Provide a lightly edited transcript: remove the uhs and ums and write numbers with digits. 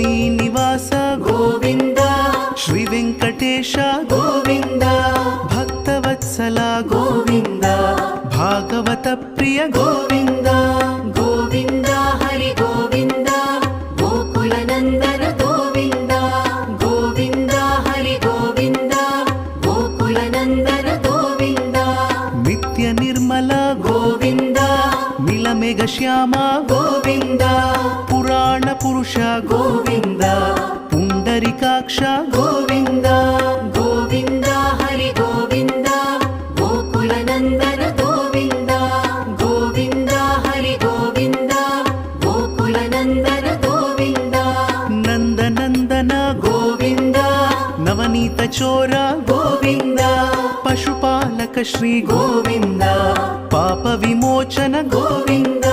ಶ್ರೀನಿವಾಸ ಗೋವಿಂದ ಶ್ರೀ ವೆಂಕಟೇಶ ಗೋವಿಂದ ಭಕ್ತವತ್ಸಲ ಗೋವಿಂದ ಭಾಗವತ ಪ್ರಿಯ ಗೋವಿಂದ ಗೋವಿಂದ ಹರಿ ಗೋವಿಂದ ಗೋಕುಲ ನಂದನ ಗೋವಿಂದ ಗೋವಿಂದ ಹರಿ ಗೋವಿಂದ ಗೋಕುಲ ನಂದನ ಗೋವಿಂದ ನಿತ್ಯ ನಿರ್ಮಲ ಗೋವಿಂದ ನೀಲಮೇಘ ಶ್ಯಾಮ ಗೋವಿಂದ ಪುರಾಣ ಪುರುಷ ಗೋವಿಂದ ಪುಂಡರಿಕಾಕ್ಷ ಗೋವಿಂದ ಗೋವಿಂದ ಹರಿ ಗೋವಿಂದ ಗೋಕುಲ ನಂದನ ಗೋವಿಂದ ಗೋವಿಂದ ಹರಿ ಗೋವಿಂದ ಗೋಕುಲ ನಂದನ ಗೋವಿಂದ ನಂದನಂದನ ಗೋವಿಂದ ನವನೀತ ಚೋರ ಗೋವಿಂದ ಪಶುಪಾಲಕ ಶ್ರೀ ಗೋವಿಂದ ಪಾಪ ವಿಮೋಚನ ಗೋವಿಂದ